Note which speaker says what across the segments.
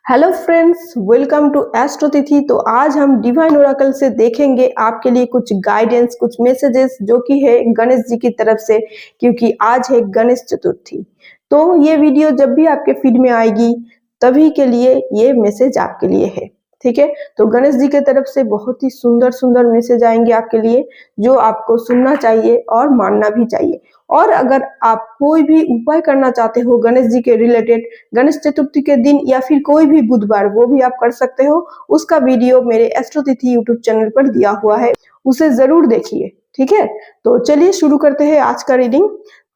Speaker 1: Hello friends, welcome to Astrotithi. तो आज हम डिवाइन ओरेकल से देखेंगे आपके लिए कुछ गाइडेंस, कुछ मैसेजेस जो कि है गणेश जी की तरफ से, क्योंकि आज है गणेश चतुर्थी। तो ये वीडियो जब भी आपके फीड में आएगी तभी के लिए ये मैसेज आपके लिए है, ठीक है। तो गणेश जी की तरफ से बहुत ही सुंदर सुंदर मैसेज आएंगे आपके लिए, जो आपको सुनना चाहिए और मानना भी चाहिए। और अगर आप कोई भी उपाय करना चाहते हो गणेश जी के रिलेटेड, गणेश चतुर्थी के दिन या फिर कोई भी बुधवार, वो भी आप कर सकते हो। उसका वीडियो मेरे एस्ट्रोतिथि यूट्यूब चैनल पर दिया हुआ है, उसे जरूर देखिए, ठीक है। तो चलिए शुरू करते हैं आज का रीडिंग।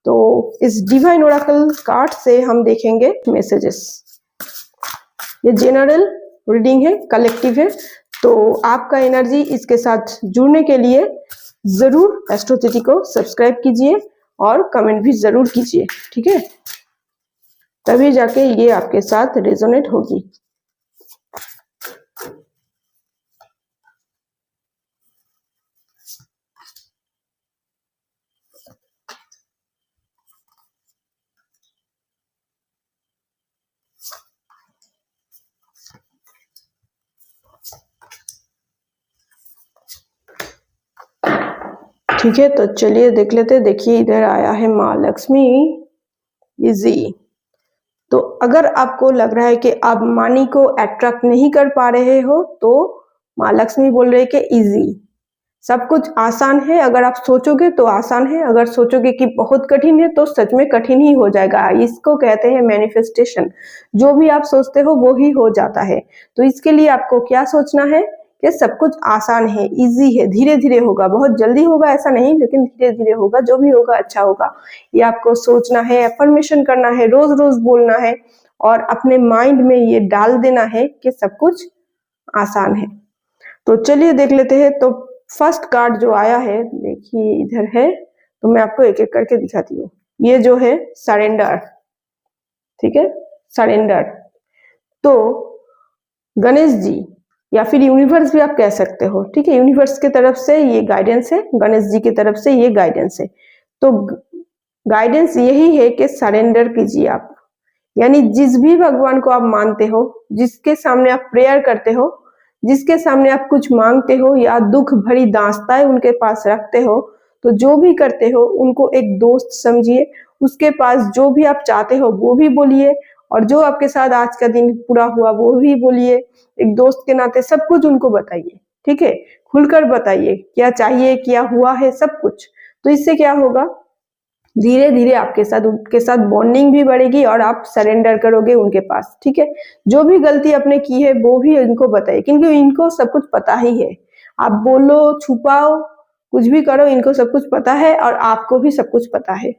Speaker 1: तो इस डिवाइन ओरेकल कार्ड से हम देखेंगे मैसेजेस। ये जनरल रीडिंग है, कलेक्टिव है। तो आपका एनर्जी इसके साथ जुड़ने के लिए जरूर एस्ट्रोतिथि को सब्सक्राइब कीजिए और कमेंट भी जरूर कीजिए, ठीक है। तभी जाके ये आपके साथ रेजोनेट होगी। ठीक है, तो चलिए देख लेते। देखिए इधर आया है माँ लक्ष्मी इजी। तो अगर आपको लग रहा है कि आप मनी को अट्रैक्ट नहीं कर पा रहे हो, तो माँ लक्ष्मी बोल रहे कि इजी, सब कुछ आसान है। अगर आप सोचोगे तो आसान है, अगर सोचोगे कि बहुत कठिन है तो सच में कठिन ही हो जाएगा। इसको कहते हैं मैनिफेस्टेशन। जो भी आप सोचते हो वो ही हो जाता है। तो इसके लिए आपको क्या सोचना है कि सब कुछ आसान है, इजी है, धीरे धीरे होगा, बहुत जल्दी होगा ऐसा नहीं, लेकिन धीरे धीरे होगा, जो भी होगा अच्छा होगा। ये आपको सोचना है, एफर्मेशन करना है, रोज रोज बोलना है और अपने माइंड में ये डाल देना है कि सब कुछ आसान है। तो चलिए देख लेते हैं। तो फर्स्ट कार्ड जो आया है, देखिए इधर है, तो मैं आपको एक एक करके दिखाती हूँ। ये जो है सरेंडर, ठीक है, सरेंडर। तो गणेश जी या फिर यूनिवर्स भी आप कह सकते हो, ठीक है। यूनिवर्स की तरफ से ये गाइडेंस है, गणेश जी की तरफ से ये गाइडेंस है। तो गाइडेंस यही है कि सरेंडर कीजिए आप। यानी जिस भी भगवान को आप मानते हो, जिसके सामने आप प्रेयर करते हो, जिसके सामने आप कुछ मांगते हो या दुख भरी दास्ताएं उनके पास रखते हो, तो जो भी करते हो उनको एक दोस्त समझिए। उसके पास जो भी आप चाहते हो वो भी बोलिए, और जो आपके साथ आज का दिन पूरा हुआ वो भी बोलिए। एक दोस्त के नाते सब कुछ उनको बताइए, ठीक है। खुलकर बताइए क्या चाहिए, क्या हुआ है, सब कुछ। तो इससे क्या होगा, धीरे धीरे आपके साथ उनके साथ बॉन्डिंग भी बढ़ेगी और आप सरेंडर करोगे उनके पास, ठीक है। जो भी गलती आपने की है वो भी इनको बताइए, क्योंकि इनको सब कुछ पता ही है। आप बोलो, छुपाओ, कुछ भी करो, इनको सब कुछ पता है और आपको भी सब कुछ पता है।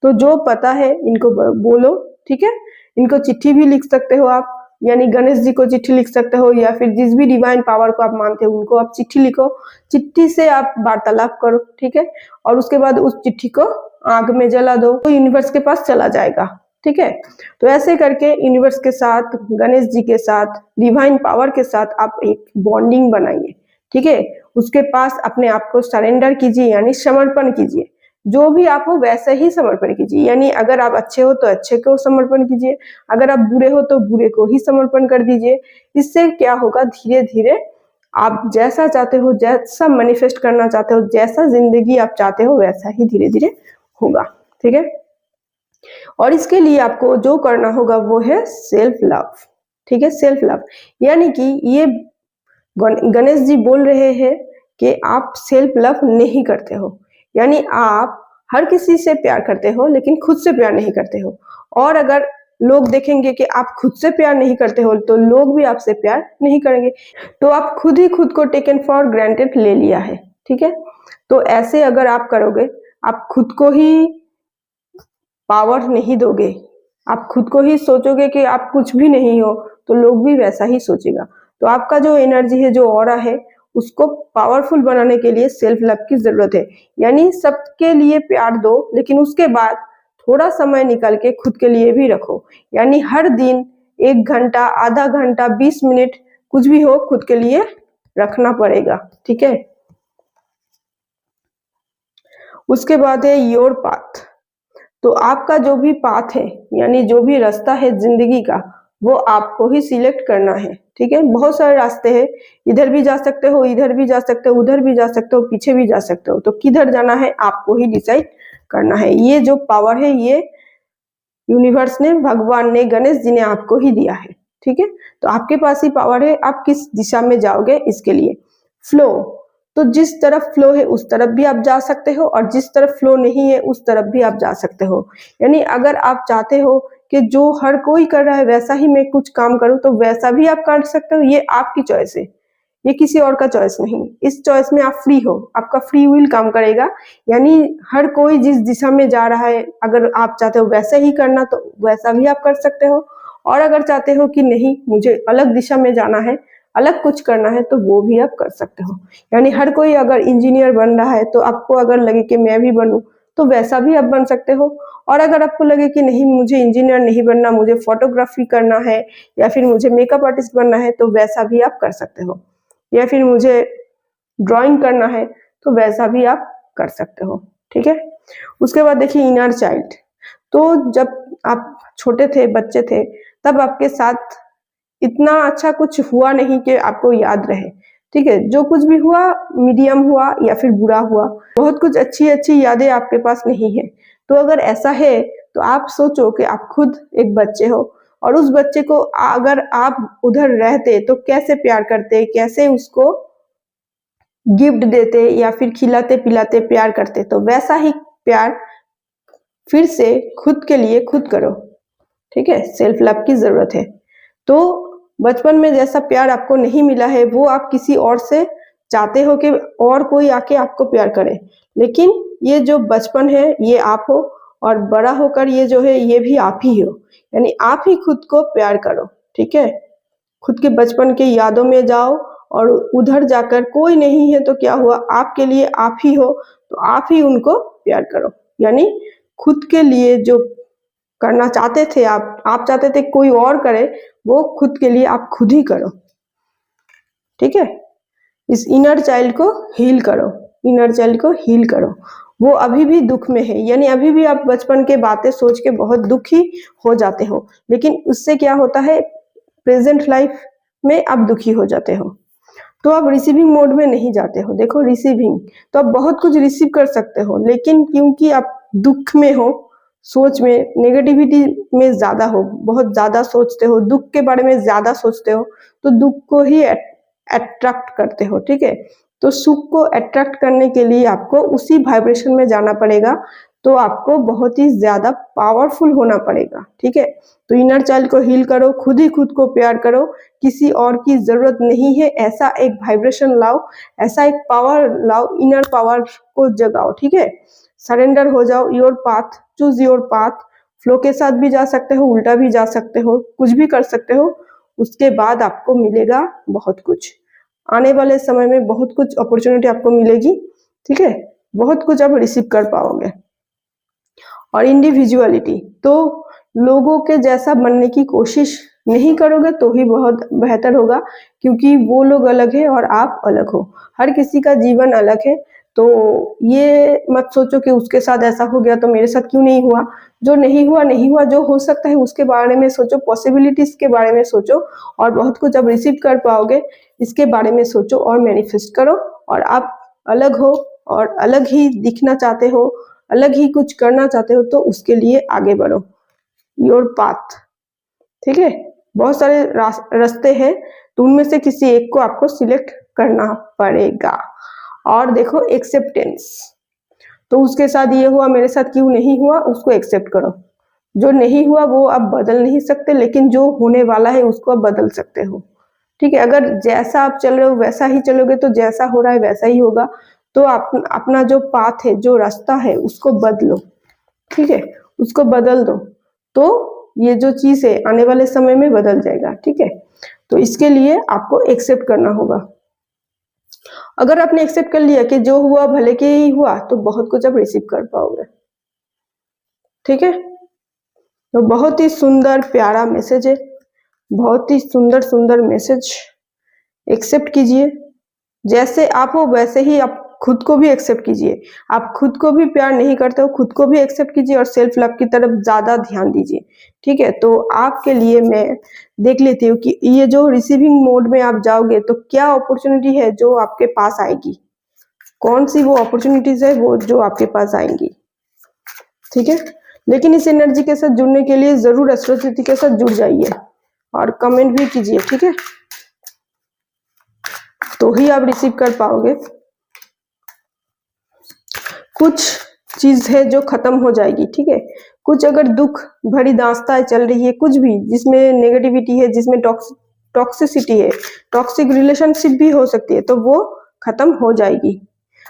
Speaker 1: तो जो पता है इनको बोलो, ठीक है। इनको चिट्ठी भी लिख सकते हो आप, यानी गणेश जी को चिट्ठी लिख सकते हो, या फिर जिस भी डिवाइन पावर को आप मानते हो उनको आप चिट्ठी लिखो। चिट्ठी से आप वार्तालाप करो, ठीक है। और उसके बाद उस चिट्ठी को आग में जला दो, तो यूनिवर्स के पास चला जाएगा, ठीक है। तो ऐसे करके यूनिवर्स के साथ, गणेश जी के साथ, डिवाइन पावर के साथ आप एक बॉन्डिंग बनाइए, ठीक है। उसके पास अपने आप को सरेंडर कीजिए, यानी समर्पण कीजिए। जो भी आप हो वैसे ही समर्पण कीजिए। यानी अगर आप अच्छे हो तो अच्छे को समर्पण कीजिए, अगर आप बुरे हो तो बुरे को ही समर्पण कर दीजिए। इससे क्या होगा, धीरे धीरे आप जैसा चाहते हो, जैसा मैनिफेस्ट करना चाहते हो, जैसा जिंदगी आप चाहते हो, वैसा ही धीरे धीरे होगा, ठीक है। और इसके लिए आपको जो करना होगा वो है सेल्फ लव, ठीक है। सेल्फ लव यानी कि ये गणेश जी बोल रहे हैं कि आप सेल्फ लव नहीं करते हो। यानी आप हर किसी से प्यार करते हो लेकिन खुद से प्यार नहीं करते हो। और अगर लोग देखेंगे कि आप खुद से प्यार नहीं करते हो तो लोग भी आपसे प्यार नहीं करेंगे। तो आप खुद ही खुद को टेकन फॉर ग्रांटेड ले लिया है, ठीक है। तो ऐसे अगर आप करोगे, आप खुद को ही पावर नहीं दोगे, आप खुद को ही सोचोगे कि आप कुछ भी नहीं हो, तो लोग भी वैसा ही सोचेगा। तो आपका जो एनर्जी है, जो ऑरा है, उसको पावरफुल बनाने के लिए सेल्फ लव की जरूरत है। यानी सबके लिए प्यार दो, लेकिन उसके बाद थोड़ा समय निकाल के खुद के लिए भी रखो। यानी हर दिन 1 घंटा, आधा घंटा, 20 मिनट, कुछ भी हो, खुद के लिए रखना पड़ेगा, ठीक है। उसके बाद है योर पाथ। तो आपका जो भी पाथ है, यानी जो भी रास्ता है जिंदगी का, वो आपको ही सिलेक्ट करना है, ठीक है। बहुत सारे रास्ते हैं, इधर भी जा सकते हो, इधर भी जा सकते हो, उधर भी जा सकते हो, पीछे भी जा सकते हो, तो किधर जाना है आपको ही डिसाइड करना है। ये जो पावर है ये यूनिवर्स ने, भगवान ने, गणेश जी ने आपको ही दिया है, ठीक है। तो आपके पास ही पावर है, आप किस दिशा में जाओगे इसके लिए। फ्लो, तो जिस तरफ फ्लो है उस तरफ भी आप जा सकते हो, और जिस तरफ फ्लो नहीं है उस तरफ भी आप जा सकते हो। यानी अगर आप चाहते हो कि जो हर कोई कर रहा है वैसा ही मैं कुछ काम करूं, तो वैसा भी आप कर सकते हो। ये आपकी चॉइस है, ये किसी और का चॉइस नहीं। इस चॉइस में आप फ्री हो, आपका फ्री विल काम करेगा। यानी हर कोई जिस दिशा में जा रहा है, अगर आप चाहते हो वैसे ही करना तो वैसा भी आप कर सकते हो, और अगर चाहते हो कि नहीं मुझे अलग दिशा में जाना है, अलग कुछ करना है, तो वो भी आप कर सकते हो। यानी हर कोई अगर इंजीनियर बन रहा है तो आपको अगर लगे कि मैं भी बनूं, तो वैसा भी आप बन सकते हो। और अगर आपको लगे कि नहीं मुझे इंजीनियर नहीं बनना, मुझे फोटोग्राफी करना है, या फिर मुझे मेकअप आर्टिस्ट बनना है, तो वैसा भी आप कर सकते हो। या फिर मुझे ड्राइंग करना है, तो वैसा भी आप कर सकते हो, ठीक है। उसके बाद देखिए इनर चाइल्ड। तो जब आप छोटे थे, बच्चे थे, तब आपके साथ इतना अच्छा कुछ हुआ नहीं कि आपको याद रहे, ठीक है। जो कुछ भी हुआ मीडियम हुआ या फिर बुरा हुआ, बहुत कुछ अच्छी अच्छी यादें आपके पास नहीं है। तो अगर ऐसा है तो आप सोचो कि आप खुद एक बच्चे हो, और उस बच्चे को अगर आप उधर रहते तो कैसे प्यार करते, कैसे उसको गिफ्ट देते, या फिर खिलाते पिलाते प्यार करते। तो वैसा ही प्यार फिर से खुद के लिए खुद करो, ठीक है। सेल्फ लव की जरूरत है। तो बचपन में जैसा प्यार आपको नहीं मिला है वो आप किसी और से चाहते हो कि और कोई आके आपको प्यार करे, लेकिन ये जो बचपन है ये आप हो, और बड़ा होकर ये जो है ये भी आप ही हो। यानी आप ही खुद को प्यार करो, ठीक है। खुद के बचपन के यादों में जाओ, और उधर जाकर कोई नहीं है तो क्या हुआ, आपके लिए आप ही हो, तो आप ही उनको प्यार करो। यानी खुद के लिए जो करना चाहते थे आप चाहते थे कोई और करे, वो खुद के लिए आप खुद ही करो, ठीक है। इस इनर चाइल्ड को हील करो, इनर चाइल्ड को हील करो। वो अभी भी दुख में है, यानी अभी भी आप बचपन के बातें सोच के बहुत दुखी हो जाते हो, लेकिन उससे क्या होता है, प्रेजेंट लाइफ में आप दुखी हो जाते हो, तो आप रिसीविंग मोड में नहीं जाते हो। देखो रिसीविंग, तो आप बहुत कुछ रिसीव कर सकते हो, लेकिन क्योंकि आप दुख में हो, सोच में नेगेटिविटी में ज्यादा हो, बहुत ज्यादा सोचते हो, दुख के बारे में ज्यादा सोचते हो, तो दुख को ही अट्रैक्ट करते हो, ठीक है। तो सुख को अट्रैक्ट करने के लिए आपको उसी वाइब्रेशन में जाना पड़ेगा, तो आपको बहुत ही ज्यादा पावरफुल होना पड़ेगा, ठीक है। तो इनर चाइल्ड को हील करो, खुद ही खुद को प्यार करो, किसी और की जरूरत नहीं है। ऐसा एक वाइब्रेशन लाओ, ऐसा एक पावर लाओ, इनर पावर को जगाओ, ठीक है। सरेंडर हो जाओ, your path, choose your path. Flow के साथ भी जा सकते हो, उल्टा भी जा सकते हो, कुछ भी कर सकते हो। उसके बाद आपको मिलेगा बहुत कुछ, आने वाले समय में बहुत कुछ अपॉर्चुनिटी आपको मिलेगी, ठीक है। बहुत कुछ आप रिसीव कर पाओगे। और इंडिविजुअलिटी, तो लोगों के जैसा बनने की कोशिश नहीं करोगे तो ही बहुत बेहतर होगा, क्योंकि वो लोग अलग है और आप अलग हो। हर किसी का जीवन अलग है, तो ये मत सोचो कि उसके साथ ऐसा हो गया तो मेरे साथ क्यों नहीं हुआ। जो नहीं हुआ नहीं हुआ, जो हो सकता है उसके बारे में सोचो, पॉसिबिलिटीज के बारे में सोचो, और बहुत कुछ आप रिसीव कर पाओगे इसके बारे में सोचो और मैनिफेस्ट करो। और आप अलग हो और अलग ही दिखना चाहते हो, अलग ही कुछ करना चाहते हो, तो उसके लिए आगे बढ़ो, योर पाथ, ठीक है। बहुत सारे रास्ते हैं, तो उनमें से किसी एक को आपको सिलेक्ट करना पड़ेगा। और देखो एक्सेप्टेंस, तो उसके साथ ये हुआ, मेरे साथ क्यों नहीं हुआ, उसको एक्सेप्ट करो। जो नहीं हुआ वो आप बदल नहीं सकते, लेकिन जो होने वाला है उसको आप बदल सकते हो, ठीक है। अगर जैसा आप चल रहे हो वैसा ही चलोगे तो जैसा हो रहा है वैसा ही होगा। तो अपना जो पाथ है, जो रास्ता है, उसको बदलो, ठीक है, उसको बदल दो, तो ये जो चीज है आने वाले समय में बदल जाएगा, ठीक है। तो इसके लिए आपको एक्सेप्ट करना होगा। अगर आपने एक्सेप्ट कर लिया कि जो हुआ भले के ही हुआ, तो बहुत कुछ आप रिसीव कर पाओगे, ठीक है। तो बहुत ही सुंदर प्यारा मैसेज है, बहुत ही सुंदर सुंदर मैसेज। एक्सेप्ट कीजिए, जैसे आप हो वैसे ही आप खुद को भी एक्सेप्ट कीजिए। आप खुद को भी प्यार नहीं करते हो, खुद को भी एक्सेप्ट कीजिए और सेल्फ लव की तरफ ज्यादा ध्यान दीजिए। ठीक है, तो आपके लिए मैं देख लेती हूँ कि ये जो रिसीविंग मोड में आप जाओगे तो क्या अपॉर्चुनिटी है जो आपके पास आएगी, कौन सी वो अपॉर्चुनिटीज है वो जो आपके पास आएंगी। ठीक है, लेकिन इस एनर्जी के साथ जुड़ने के लिए जरूर एस्ट्रोसिटी के साथ जुड़ जाइए और कमेंट भी कीजिए। ठीक है, तो ही आप रिसीव कर पाओगे। कुछ चीज है जो खत्म हो जाएगी। ठीक है, कुछ अगर दुख भरी दास्तां चल रही है, कुछ भी जिसमें नेगेटिविटी है, जिसमें टॉक्सिसिटी है, टॉक्सिक रिलेशनशिप भी हो सकती है, तो वो खत्म हो जाएगी।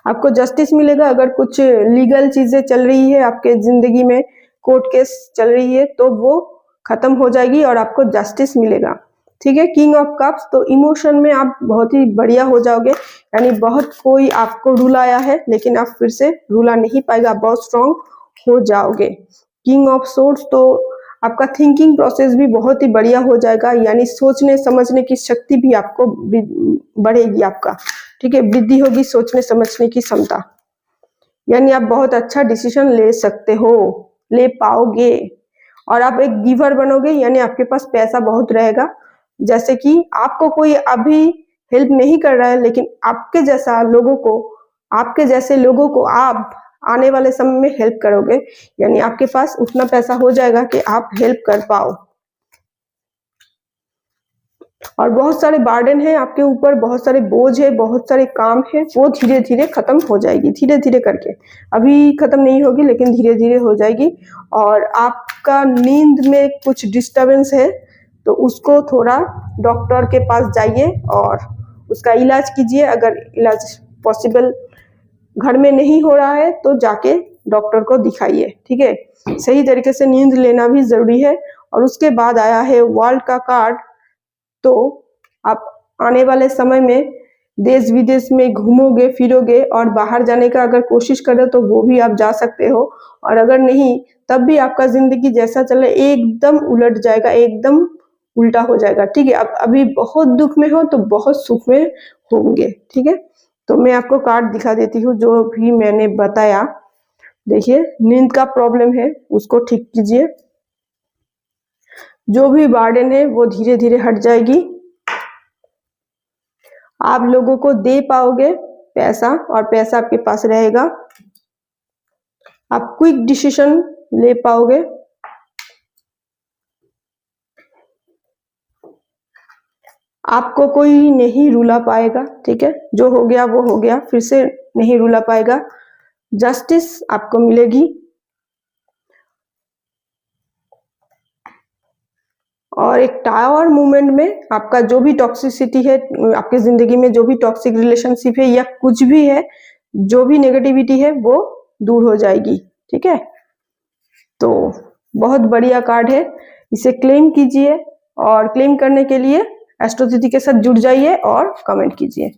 Speaker 1: आपको जस्टिस मिलेगा। अगर कुछ लीगल चीजें चल रही है आपके जिंदगी में, कोर्ट केस चल रही है, तो वो खत्म हो जाएगी और आपको जस्टिस मिलेगा। ठीक है, किंग ऑफ कप्स, तो इमोशन में आप बहुत ही बढ़िया हो जाओगे, यानी बहुत कोई आपको रुलाया है लेकिन आप फिर से रुला नहीं पाएगा, आप बहुत स्ट्रांग हो जाओगे। किंग ऑफ सोर्ड्स, तो आपका थिंकिंग प्रोसेस भी बहुत ही बढ़िया हो जाएगा, यानी सोचने समझने की शक्ति भी आपको बढ़ेगी आपका। ठीक है, वृद्धि होगी सोचने समझने की क्षमता, यानी आप बहुत अच्छा डिसीजन ले सकते हो, ले पाओगे। और आप एक गिवर बनोगे, यानी आपके पास पैसा बहुत रहेगा। जैसे कि आपको कोई अभी हेल्प नहीं कर रहा है, लेकिन आपके जैसे लोगों को आप आने वाले समय में हेल्प करोगे, यानी आपके पास उतना पैसा हो जाएगा कि आप हेल्प कर पाओ। और बहुत सारे बर्डन है आपके ऊपर, बहुत सारे बोझ है, बहुत सारे काम है, वो धीरे धीरे खत्म हो जाएगी, धीरे धीरे करके। अभी खत्म नहीं होगी लेकिन धीरे धीरे हो जाएगी। और आपका नींद में कुछ डिस्टरबेंस है तो उसको थोड़ा डॉक्टर के पास जाइए और उसका इलाज कीजिए। अगर इलाज पॉसिबल घर में नहीं हो रहा है तो जाके डॉक्टर को दिखाइए। ठीक है, सही तरीके से नींद लेना भी जरूरी है। और उसके बाद आया है वर्ल्ड का कार्ड, तो आप आने वाले समय में देश विदेश में घूमोगे फिरोगे और बाहर जाने का अगर कोशिश करें तो वो भी आप जा सकते हो, और अगर नहीं तब भी आपका जिंदगी जैसा चले एकदम उलट जाएगा, एकदम उल्टा हो जाएगा। ठीक है, आप अभी बहुत दुख में हो तो बहुत सुख में होंगे। ठीक है, तो मैं आपको कार्ड दिखा देती हूँ जो भी मैंने बताया। देखिए, नींद का प्रॉब्लम है उसको ठीक कीजिए, जो भी बर्डन है वो धीरे धीरे हट जाएगी, आप लोगों को दे पाओगे पैसा और पैसा आपके पास रहेगा, आप क्विक डिसीजन ले पाओगे, आपको कोई नहीं रुला पाएगा। ठीक है, जो हो गया वो हो गया, फिर से नहीं रुला पाएगा, जस्टिस आपको मिलेगी। और एक टावर मूवमेंट में आपका जो भी टॉक्सिसिटी है आपके जिंदगी में, जो भी टॉक्सिक रिलेशनशिप है या कुछ भी है, जो भी नेगेटिविटी है वो दूर हो जाएगी। ठीक है, तो बहुत बढ़िया कार्ड है, इसे क्लेम कीजिए और क्लेम करने के लिए एस्ट्रोसिटी के साथ जुड़ जाइए और कमेंट कीजिए।